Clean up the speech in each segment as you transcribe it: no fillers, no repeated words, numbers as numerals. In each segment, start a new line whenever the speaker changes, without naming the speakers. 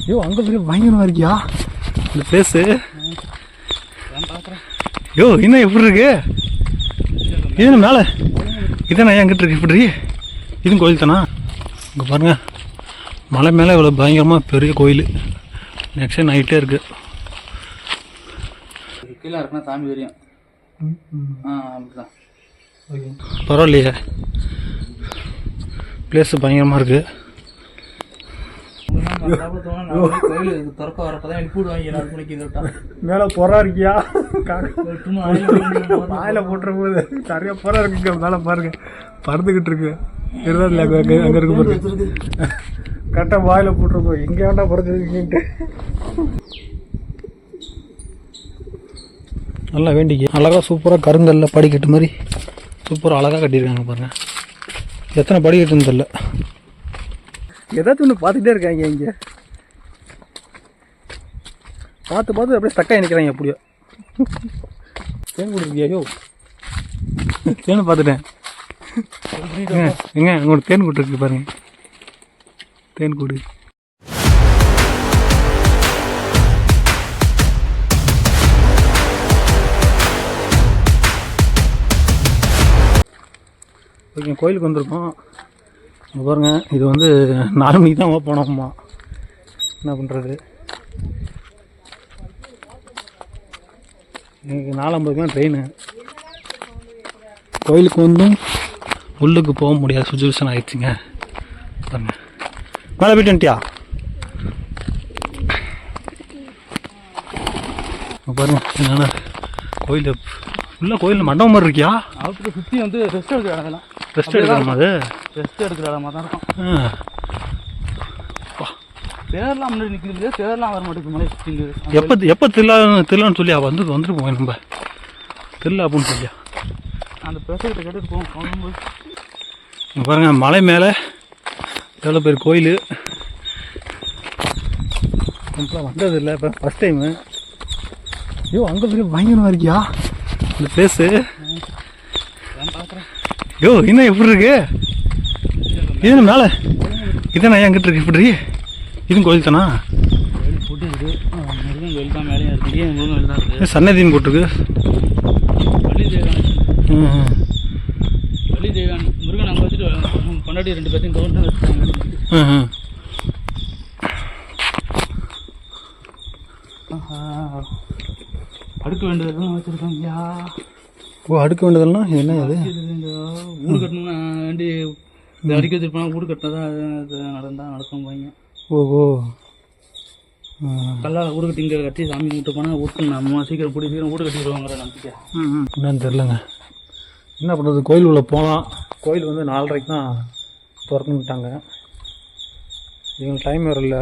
ஐயோ அங்கே போய் பயங்கரமாக இருக்கியா இந்த பிளேஸு? ஐயோ இன்னும் எப்படி இருக்கு இது மேலே? இதானே என்கிட்ட இருக்கு இப்படி இதுவும் கோயில் தானா? இங்கே பாருங்க மலை மேலே இவ்வளோ பயங்கரமாக பெரிய கோயில். நெக்ஸ்ட் நைட்டே இருக்குது.
கீழே இருக்குன்னா சாமி தெரியும். அப்படிதான்.
பரவாயில்லையே பிளேஸ் பயங்கரமாக இருக்குது. மேலே புறா இருக்கியா? வாயில போட்டுற போது நிறைய புறா இருக்குங்க. மேலே பாருங்க பறந்துக்கிட்டு இருக்கு. அங்கே இருக்கு பாருங்க. கரெக்டாக வாயில போட்டுற போது எங்கே வேண்டா பறந்துருக்கீங்கன்ட்டு நல்லா வேண்டிக்கு அழகாக சூப்பராக கருங்கல்ல படிக்கட்டு மாதிரி சூப்பராக அழகாக கட்டியிருக்காங்க பாருங்க. எத்தனை படிக்கட்டுன்னு தெரியல. ஏதாச்சும் ஒன்று பார்த்துக்கிட்டே இருக்காங்க. இங்கே பார்த்து பார்த்து அப்படியே ஸ்டக்காக நிற்கிறாங்க. எப்படியோ தேன் கொடுத்துருக்கியா? ஐயோ தேன் பார்த்துட்டேன். எங்க உங்களோட தேன் கூட்டு இருக்கு பாருங்க. தேன் கூடு ஓகே. கோயிலுக்கு வந்திருக்கோம். பாருங்க இது வந்து 4 மணிக்கு தான் போனோம்மா. என்ன பண்ணுறது? எனக்கு 4:50 ட்ரெயின். கோயிலுக்கு வந்தும் உள்ளுக்கு போக முடியாத சுச்சுவேஷன் ஆகிடுச்சுங்க. பாருங்க மேலே போயிட்டு வந்துட்டியா? பாருங்க என்னென்ன கோயில் ஃபுல்லாக கோயில் மண்டபம் மாதிரி இருக்கியா?
அவருக்கு சுற்றி வந்து ரெஸ்ட் எடுக்கிற இடம்லாம்.
ரெஸ்ட் எடுக்கிற அது
ரெஸ்ட் எடுக்கிற இடமா தான் இருக்கும். தேர்லாம் முன்னாடி நிற்கிறது. தேர்லாம் வர மாட்டேங்குது. மலை சுற்றி
எப்போ திருவிழான்னு சொல்லி வந்துட்டு போவேன் நம்ம திருவிழா அப்படின்னு சொல்லியா
அந்த பேசக்கிட்ட கேட்டுட்டு போவோம்.
பாருங்க மலை மேலே எவ்வளோ பேர் கோயில். வந்தது இல்லை இப்போ ஃபஸ்ட் டைமு. ஐயோ அங்கே போய் பயங்கரமாக இருக்கியா இந்த பிளேஸு? ஐயோ இன்னும் எப்படி இருக்கு இது மேலே? இதானே என்கிட்ட இருக்கு இப்படி இதுவும் கோயில் தானா?
கோயில் தான் மேலேயும் இருக்கு.
சன்னதின்னு போட்டிருக்கு.
வள்ளி தேவான் முருகன் அங்கே வச்சுட்டு கொண்டாடி 2 பேர்த்தையும் கவுண்டர் வச்சுருக்காங்க. அடுக்க வேண்டியதெல்லாம் வச்சுருக்காங்கய்யா.
ஓ அடுக்க வேண்டியதெல்லாம் என்ன? அது
வீடு கட்டணும்னா வேண்டி அடிக்க வச்சுருப்பாங்க. வீடு கட்டினதா அது நடக்கும் போய்ங்க.
ஓஹோ
கல்லால் வீடு கட்டி இங்கே கட்டி சாமி கும்பிட்டு போனால் வீட்டு நம்ம சீக்கிரம் சீக்கிரம் வீடு கட்டிடுவாங்கிற நம்பிக்கை.
என்னன்னு தெரிலங்க. என்ன பண்ணுறது? கோயில் உள்ள போகலாம். கோயில் வந்து 4:30க்கு தான் திறந்துட்டாங்க. எங்களுக்கு டைம் வேறு இல்லை.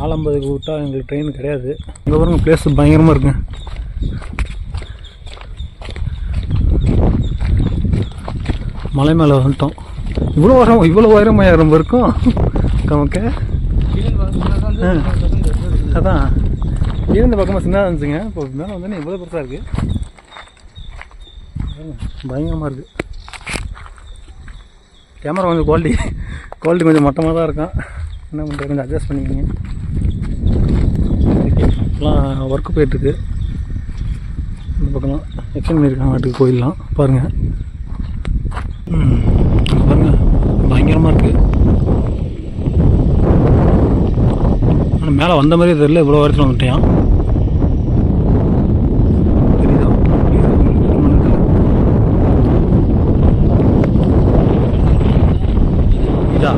4:50க்கு விட்டால் எங்களுக்கு ட்ரெயின் கிடையாது. இங்கே பாருங்க பிளேஸ் பயங்கரமாக இருக்குங்க. மலை மேலே வந்துட்டோம். இவ்வளோ உயரமாக ரொம்ப இருக்கும் நமக்கு. அதான் இந்த பக்கமாக சின்னதாக இருந்துச்சுங்க. இப்போ மேலே வந்தோன்னே இவ்வளோ பெருசாக இருக்குது. பயங்கரமாக இருக்குது. கேமரா கொஞ்சம் குவாலிட்டி கொஞ்சம் மட்டமாக தான் இருக்கும். என்ன பண்ணுறது? கொஞ்சம் அட்ஜஸ்ட் பண்ணிக்கிங்க. இப்போலாம் ஒர்க்கு போயிட்டுருக்கு. இந்த பக்கம்லாம் எக்ஸ்டெண்ட் பண்ணியிருக்காங்க வாட்டுக்கு கோயிலெலாம் பாருங்கள். பாருங்கள் பயங்கரமாக இருக்குது. ஆனால் மேலே வந்த மாதிரியே தெரியல. இவ்வளோ இடத்துல வந்துட்டேன். தெரியுதா? இதா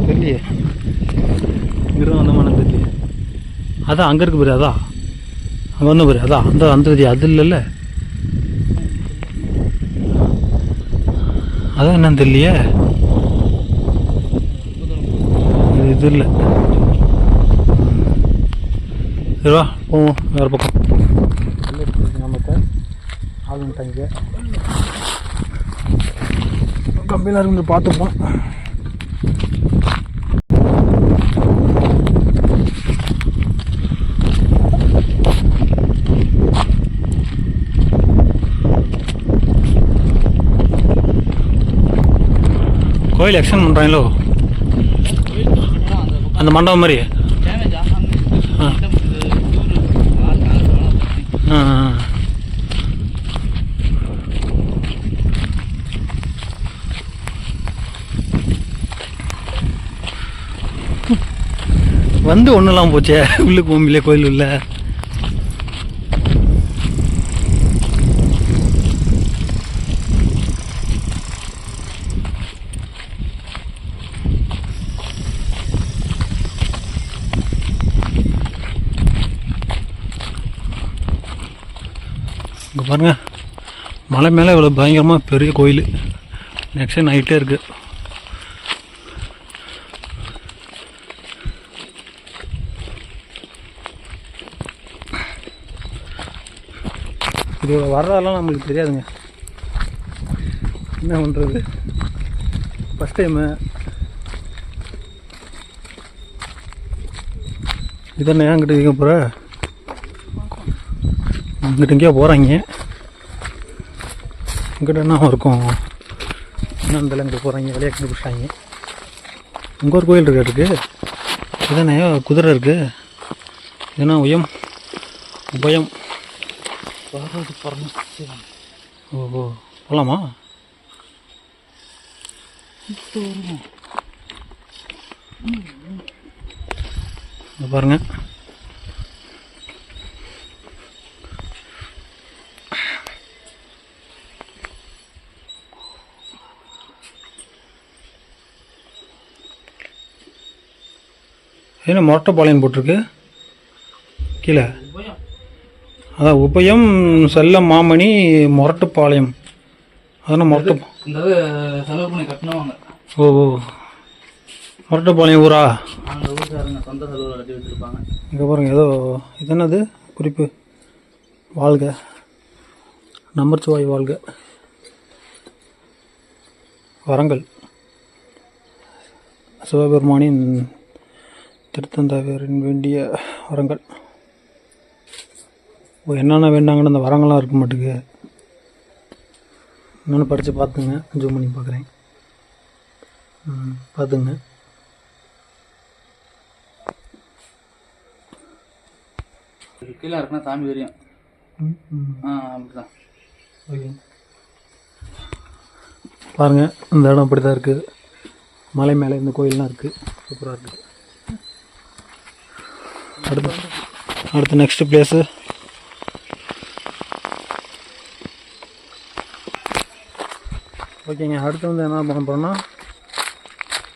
தெரியலையே. இங்கிருந்து வந்த மாதிரி தெரியலையே. அதான் அங்கே இருக்கு பாரு. அதான் அங்கே வந்த பாரு. அதான் அந்த அது இல்லைல்ல. அதான் என்னன்னு தெரியலையே. இது இல்லை. சரிவா போவோம் வேறு பக்கம். நமக்கு ஆளுங்கிட்டாங்க கம்பியில் இருந்து பார்த்துப்போம். கோயில் எக்ஸ்டெண்ட் பண்ணுறாங்களோ? அந்த மண்டபம் மாதிரி.
டேமேஜ் ஆகாம
ஆ. ஆ ஆ. வந்து ஒன்றுலாம் போச்சே உள்ளுக்கு போம்பிலே கோயில் உள்ள. இங்கே பாருங்கள், மலை மேலே இவ்வளோ பயங்கரமாக பெரிய கோயில். நெக்ஸ்ட் நைட்டே இருக்குது. இது வர்றதெல்லாம் நம்மளுக்கு தெரியாதுங்க. என்ன பண்ணுறது, ஃபஸ்ட் டைமு. இதென்ன ஏங்கிட்ட இருக்க போகிற, இங்கிட்ட எங்கேயோ போகிறாங்க. இங்கிட்ட என்ன இருக்கும், என்ன இந்த இங்கிட்ட போகிறாங்க, விளையாட்டு கண்டுபிடிச்சாங்க. இங்கே ஒரு கோயில் இருக்கு. இதென்ன குதிரை இருக்குது. ஏன்னா உபயம் ஓஹோ, போகலாமா? பாருங்க, என்ன மொரட்டப்பாளையம் போட்டிருக்கு கீழே. அதான் உபயம் செல்ல மாமணி மொரட்டுப்பாளையம். அதான மொரட்டு.
இந்த செலவு பண்ணி கட்டினவங்க.
ஓ ஓ, மொரட்டுப்பாளையம் ஊரா?
அந்த ஊருக்காரங்க சொந்த செலவு கட்டி வச்சுருப்பாங்க.
இங்கே பாருங்க, ஏதோ இது என்னது குறிப்பு, வாழ்க நமச்சிவாய் வாழ்க, வரங்கள் சிவபெருமானின் திருத்தந்தாவியரின் வேண்டிய வரங்கள். ஓ, என்னென்ன வேண்டாங்கன்னு அந்த வரங்கள்லாம் இருக்க மாட்டேங்குது. என்னென்னு படித்து பார்த்துங்க, ஜூம் பண்ணி பார்க்குறேன். பார்த்துங்க.
கீழே இருக்குன்னா சாமி தெரியும். அப்படிதான்.
ஓகே, பாருங்கள், இந்த இடம் அப்படி தான் இருக்குது. மலை மேலே இந்த கோயிலெலாம் இருக்குது. சூப்பராக இருக்குது. அடுத்து நெக்ஸ்ட் பிளேஸு ஓகேங்க. அடுத்து வந்து என்ன பண்ண போகிறோன்னா,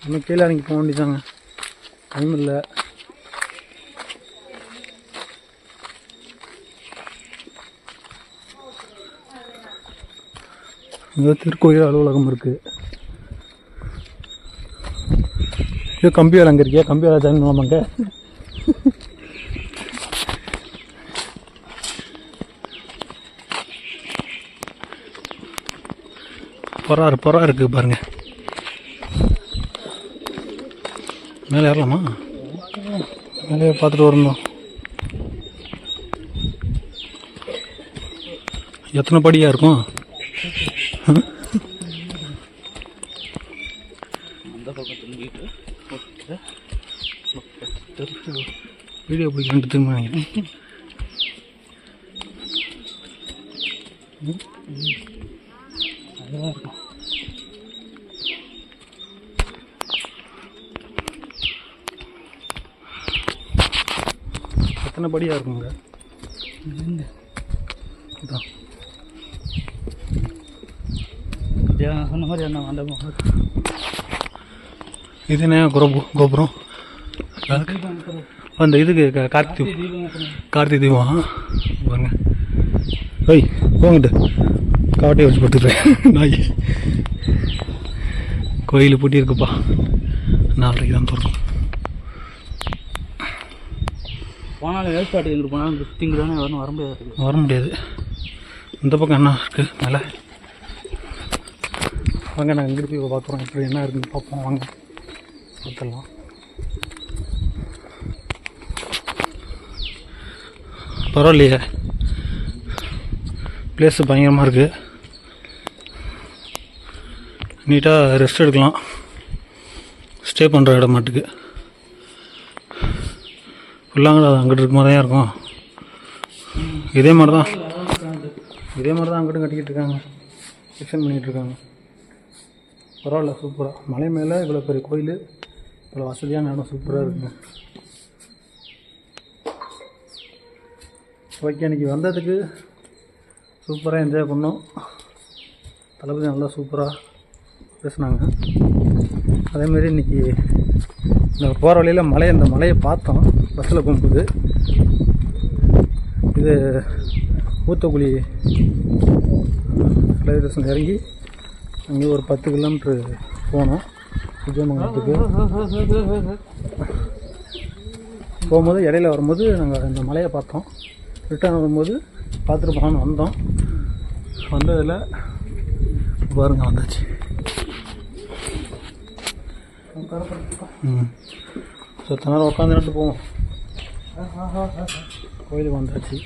இன்னும் கீழே இறங்கி போக வேண்டியதாங்க, டைம் இல்லை. இங்கே திருக்கோயில் அலுவலகம் இருக்குது. இது கம்பி வேலை அங்கே இருக்கியா? கம்பி வேலை ஜாயின் பண்ணலாமாங்க? பொறா இருக்குது பாருங்கள். மேலே ஏறலாமா? மேலே பார்த்துட்டு வரணும். எத்தனை படியாக இருக்கும்? வீடியோ பிடிக்கலான்ட்டு திரும்ப அதுதான் இருக்கும். எத்தனை படியாக இருக்குங்க?
சொன்ன மாதிரி என்ன மண்டபம்.
இது என்ன கோபுரம்? அந்த இதுக்கு கார்த்திகை தீபம் பாருங்க. ஓய் போங்கிட்டு காவட்டையை வச்சு படுத்துக்கிறேன். நாய் கோயில் பூட்டி இருக்குப்பா, 4:30 தான் திறக்கும்.
போனாலும் வேஸ்ட் எங்கிட்டு போனாலும் சுற்றிங்க தானே வரணும், வர முடியாது.
இந்த பக்கம் என்ன இருக்குது மேலே? வாங்க, நாங்கள் இங்கிட்டு போய் பார்க்குறோம். இப்படி என்ன இருக்குன்னு பார்ப்போம். வாங்க பார்த்துடலாம். பரவாயில்லையே, பிளேஸு பயங்கரமாக இருக்குது. நீட்டாக ரெஸ்ட் எடுக்கலாம். ஸ்டே பண்ணுற இடம் மாட்டுக்கு. ஃபுல்லாங்களா அது அங்கிட்டு இருக்க மாதிரி தான் இருக்கும். இதே மாதிரி தான் அங்கிட்டும் கட்டிக்கிட்டு இருக்காங்க, எக்ஸ்டெண்ட் பண்ணிகிட்டு இருக்காங்க. பரவாயில்ல, சூப்பராக மலை மேலே இவ்வளோ பெரிய கோயில், இவ்வளோ வசதியான இடம், சூப்பராக இருக்குங்க. ஓகே, அன்றைக்கி வந்ததுக்கு சூப்பராக என்ஜாய் பண்ணோம். தளபதி நல்லா சூப்பராக பேசுனாங்க. அதேமாரி இன்றைக்கி இந்த போகிற வழியில் இந்த மலையை பார்த்தோம் பஸ்ஸில் போகும்போது. இது ஊத்தக்குழி ரயில்வே ஸ்டேஷன் இறங்கி அங்கே ஒரு 10 கிலோமீட்ரு போனோம் விஜயமங்கலத்துக்கு. போகும்போது இடையில வரும்போது நாங்கள் இந்த மலையை பார்த்தோம். ரிட்டர்ன் வரும்போது பார்த்துட்டு போகலான்னு வந்தோம். வந்ததில் பாருங்க வந்தாச்சு. சத்த நேரம் உட்காந்துட்டு போவோம். கோயிலுக்கு வந்தாச்சு.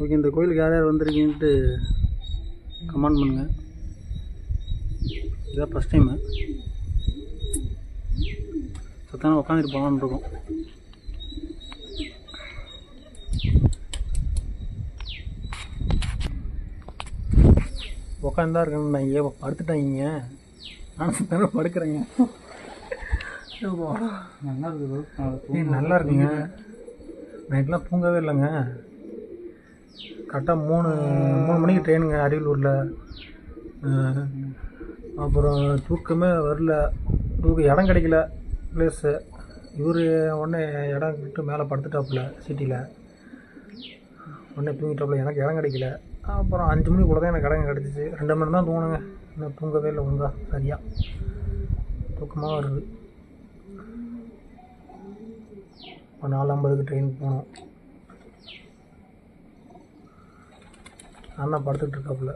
ஓகே, இந்த கோயிலுக்கு யார் யார் வந்திருக்கீங்கன்ட்டு கமெண்ட் பண்ணுங்கள். இதான் ஃபஸ்ட் டைமு. சத்தான உட்காந்துட்டு போகலான்னு இருக்கோம். உட்காந்துதான் இருக்கேன். நான் இங்கே படுத்துட்டாங்க, நான் தானே படுக்கிறேங்க. நல்லா இருக்குது, நல்லா இருக்குங்க. நைட்லாம் தூங்கவே இல்லைங்க. கரெக்டாக 3 மணிக்கு ட்ரெயினுங்க அரியலூரில். அப்புறம் தூக்கமே வரல, இடம் கிடைக்கல ப்ளேஸு. இவர் உடனே இடம் விட்டு மேலே படுத்துட்டாப்புல சிட்டியில், உடனே தூங்கிட்டாப்புல. எனக்கு இடம் கிடைக்கல. அப்புறம் 5 மணிக்குள்ளே தான் எனக்கு இடம் கிடச்சிச்சு. 2 மணி தான் தூங்கினேங்க. இன்னும் தூங்கவே இல்லை ஒழுங்கா சரியாக. தூக்கமாக வருது. இப்போ 4:50க்கு ட்ரெயினுக்கு போனோம். அண்ணா படுத்துக்கிட்டு இருக்காப்புல.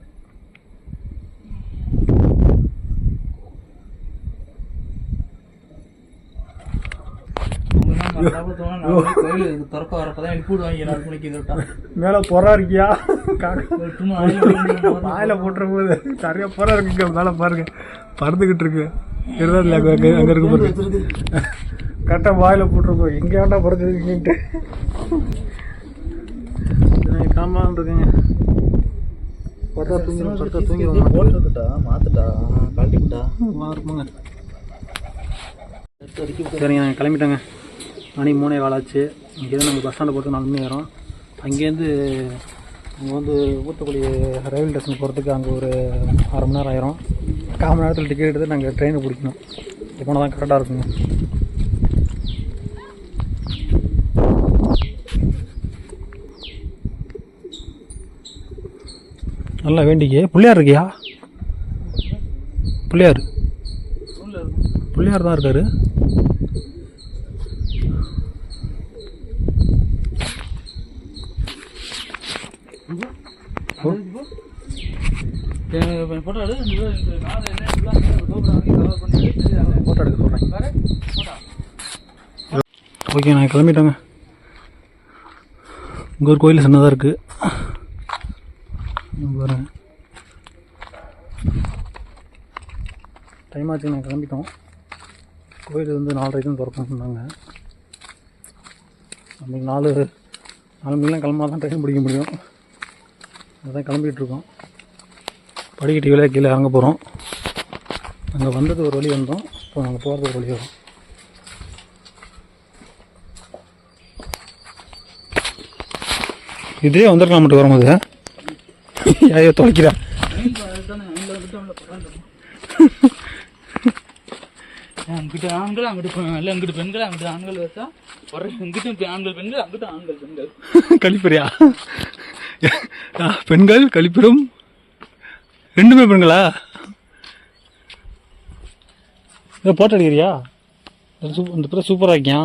மேல பொறா இருக்கியா? வாயில போட்டுற போது சரியா பொறா இருக்குங்க. மேல பாருங்க பறந்துகிட்டு இருக்கு. அங்க இருக்கு பாருங்க, கரெக்டா வாயில போட்டுற போய் எங்க வேண்டா பறந்துருக்கீங்கன்ட்டு காமலான் இருக்குங்க. பத்தா தூங்கிடும் போட்டுக்கிட்டா மாத்துட்டா கழட்டிக்கிட்டா இருப்போங்க. சரிங்க, நாங்கள் கிளம்பிட்டோங்க. மணி 3:15 ஆச்சு. இங்கேருந்து நாங்கள் பஸ் ஸ்டாண்டை போகிறது 4 மணி நேரம். அங்கேருந்து அங்கே வந்து ஊத்தக்குழி ரயில்வே ஸ்டேஷன் போகிறதுக்கு அங்கே ஒரு 1/2 மணி நேரம் ஆயிரும். 1/4 மணி நேரத்தில் டிக்கெட் எடுத்து நாங்கள் ட்ரெயினை பிடிக்கணும். இப்போ போனால் தான் கரெக்டாக இருக்குங்க. நல்லா வேண்டிக்கு பிள்ளையார் இருக்கியா? பிள்ளையார் தான் இருக்காரு. ஃபோட்டோ எடுக்க சொல்கிறேன். ஓகே, நான் கிளம்பிட்டேங்க. இங்கே ஒரு கோயில் சின்னதாக இருக்குது பாருங்க. டைம் ஆச்சு, நாங்கள் கிளம்பிட்டோம். கோயில் வந்து 4:30க்கு திறக்கணும் சொன்னாங்க. நம்மளுக்கு 4 மணிலாம் கிளம்பா தான் ட்ரெயின் பிடிக்க முடியும். அதான் கிளம்பிகிட்டு இருக்கோம். படிக்கட்டு கீழே இறங்க போகிறோம். அங்கே வந்தது ஒரு வழி வந்தோம், இப்போ நாங்கள் போகிறது ஒரு வழி வரும். இதே வந்துருக்கலாம் மட்டும் வரும்போது யாரையோ தொலைக்கிறா.
அங்கிட்ட ஆண்கள் அங்கிட்டு இல்லை, அங்கிட்டு பெண்கள் அங்கிட்டு ஆண்கள் வச்சா இங்கிட்ட ஆண்கள் பெண்கள் அங்கிட்ட ஆண்கள் பெண்கள்.
கழிப்பறியா? பெண்கள் கழிப்பிடும் 2மே பெண்களா? இதை போட்டோ அடிக்கிறியா? இந்த பேர் சூப்பராக இருக்கியா?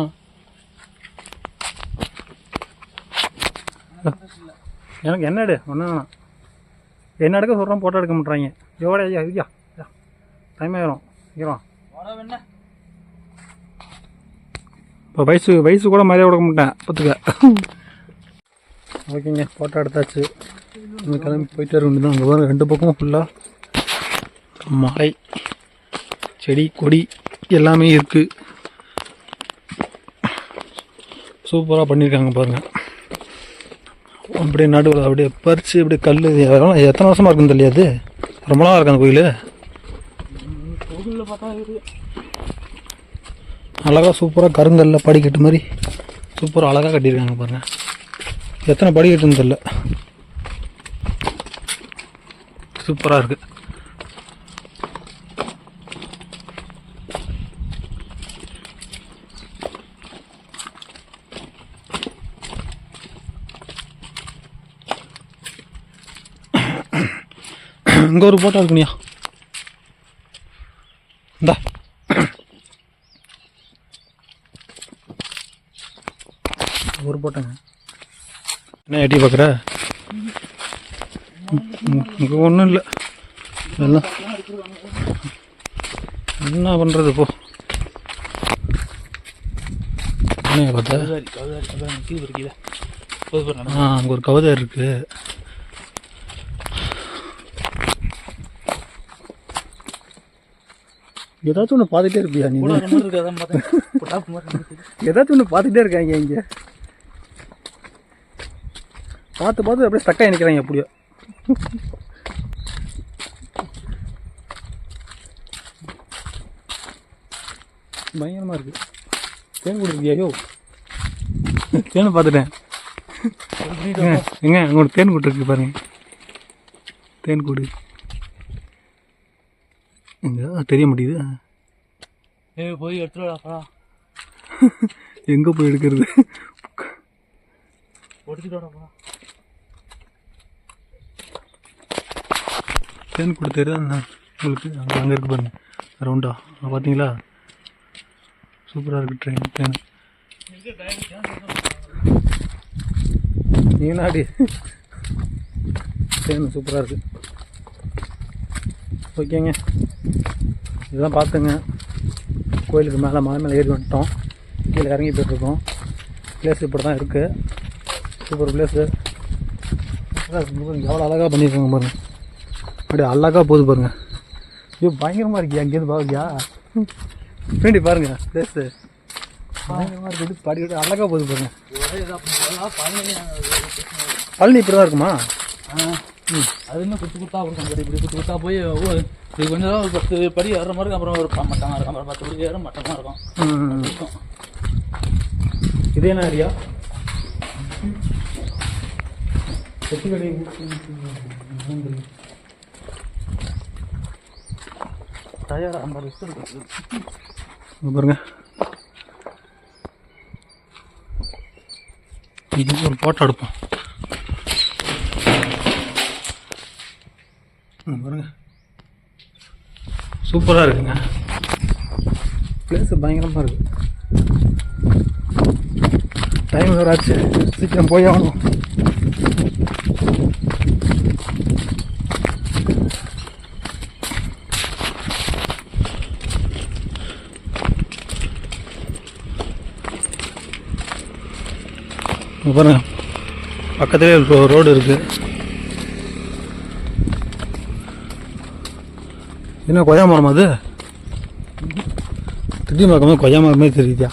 எனக்கு என்ன எடு ஒன்றும் வேணாம். என்ன எடுக்க சொல்கிறோம், போட்டோ எடுக்க மாட்டாங்க. எவ்வளோ ஐயா ஐயா டைம் ஆயிரும் சீக்கிரம். இப்போ வயசு கூட மரியாதை கொடுக்க மாட்டேன் பார்த்துக்க. ஓகேங்க, ஃபோட்டோ எடுத்தாச்சு. நம்ம கிளம்பி போயிட்டு வர வேண்டியதான். அங்கே வர 2 பக்கமும் ஃபுல்லாக மலை, செடி, கொடி எல்லாமே இருக்குது. சூப்பராக பண்ணியிருக்காங்க பாருங்கள். அப்படியே நடுவில் அப்படியே பறித்து அப்படியே கல் எத்தனை வருஷமாக இருக்குன்னு தெரியாது. ரொம்ப நாளாக இருக்கு அந்த கோயில்.
கோவிலில் பார்த்தா
அழகாக சூப்பராக கருங்கல்ல படிக்கட்டு மாதிரி சூப்பராக அழகாக கட்டியிருக்காங்க பாருங்கள். எத்தனை படிக்கட்டுன்னு தெரில, சூப்பராக இருக்குது. இங்கே ஒரு போட்டோ இருக்குனியா, இந்தா ஒரு போட்டோங்க. என்ன எட்டி பார்க்குற? இங்கே ஒன்றும் இல்லை. எல்லாம் என்ன பண்ணுறது இப்போ? என்ன பார்த்தா அங்கே ஒரு கவிதை இருக்குது. ஏதாச்சும் ஒன்று பார்த்துட்டே இருப்பியா நீ? ஏதாச்சும் ஒன்று பார்த்துட்டே இருக்காங்க இங்கே. பார்த்து பார்த்து அப்படியே ஸ்டக்காக நிற்கிறாங்க எப்படியோ. பயங்கரமாக இருக்குது. தேன் கொடுத்துருக்கியா? ஐயோ தேனை பார்த்துட்டேன். எங்க அங்கே ஒரு தேன் கூட்டு இருக்கு பாருங்க. தேன் கூடு எங்க தெரிய மாட்டேங்குது.
போய் எடுத்துடா.
எங்கே போய் எடுக்கிறது? தேன் கூடு தெரியுதா உங்களுக்கு? அங்கே இருக்கு பாருங்க ரவுண்டா. பார்த்தீங்களா? சூப்பராக இருக்குது ட்ரெயின் தேன். நீனாடி தேன் சூப்பராக இருக்குது. ஓகேங்க, இதெல்லாம் பார்த்துங்க. கோயிலுக்கு மேலே மலை மேலே ஏறி வந்துட்டோம். கீழே இறங்கி போய்ட்டுருக்கோம். பிளேஸ் இப்படி தான் இருக்குது. Super place. எவ்வளோ அழகாக பண்ணியிருக்காங்க பாருங்கள். அப்படியே அழகாக போகுது பாருங்கள். ஐயோ பயங்கரமாக இருக்கியா? அங்கேருந்து பார்க்கியா? வேண்டி பாருங்கள் பிளேஸு பயங்கரமாக இருக்குது. படிக்கிட்டு அழகாக போகுது பாருங்கள். பழனி இப்படி தான் இருக்குமா?
அதுமே குத்து குத்தா இருக்கும். இப்படி குத்து குத்தா போய் இது கொஞ்சம் ஒரு 10 படி ஏறுற மாதிரி இருக்கும். அப்புறம் ஒரு மட்டமாக இருக்கும். அப்புறம் 10 படி ஏறும் மட்டமாக இருக்கும்.
இதே என்ன ஏரியா? செட்டிக்கடை
டயர் 50 வருஷம் இருக்குது
பாருங்க. இது ஒரு போட்டோ எடுப்போம் பாருங்க. சூப்பராக இருக்குங்க. பிளேஸ் பயங்கரமாக இருக்குது. டைம் வேறு ஆச்சு, சீக்கிரம் போய் ஆகணும். பாருங்க பக்கத்துலேயே ரோடு இருக்குது. என்ன கொய்யா மரம்? அது திடீர்னு பார்க்கும்போது கொய்யா மரமே தெரியுதா?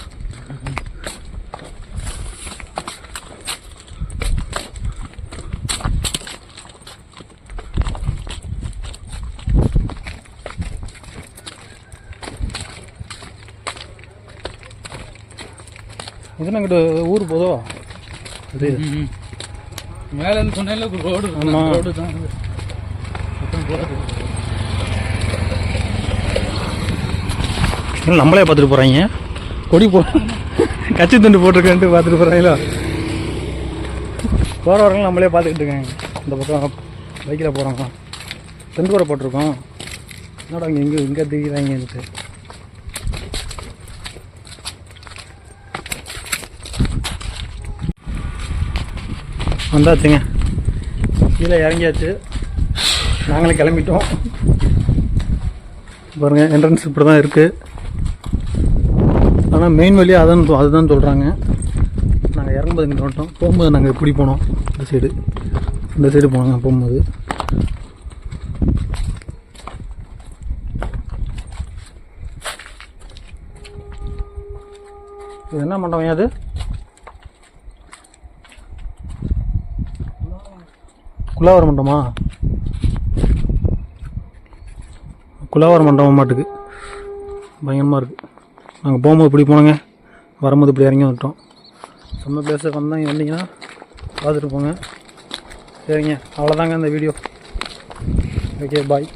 இதுனா கிட்ட ஊர் போதோ? அது
மேலேருந்து சொன்னால ரோடு.
ஆமாம்
ரோடு தான்.
நம்மளே பார்த்துட்டு போகிறாங்க. கொடி கட்சி துண்டு போட்டிருக்கேன்ட்டு பார்த்துட்டு போகிறாங்களோ. போகிறவங்க நம்மளே பார்த்துக்கிட்டு இருக்காங்க. இந்த பக்கம் பைக்கில் போகிறாங்க. தென்கூரை போட்டிருக்கோம். என்னடா இங்கே இங்கே திக்கிறாங்கன்ட்டு. வந்தாச்சுங்க, கீழே இறங்கியாச்சு. நாங்களே கிளம்பிட்டோம். பாருங்கள் என்ட்ரன்ஸ் இப்படி தான் இருக்குது. ஆனால் மெயின் வழியாக அதுதான் சொல்கிறாங்க. நாங்கள் இறங்கும்போது இங்கே வந்துட்டோம். போகும்போது நாங்கள் இப்படி போனோம் இந்த சைடு. இந்த சைடு போனாங்க போகும்போது. இது என்ன மண்டபம் அது? குலாவர மண்டபமா? குலாவர மண்டபம் மாட்டுக்கு பயங்கரமாக இருக்குது. நாங்கள் போகும்போது இப்படி போனோங்க, வரும்போது இப்படி இறங்கி வந்துட்டோம். செம்ம பிளேஸுக்கு வந்தீங்கன்னா பார்த்துட்டு போங்க. சரிங்க, அவ்வளோதாங்க இந்த வீடியோ. ஓகே, பாய்.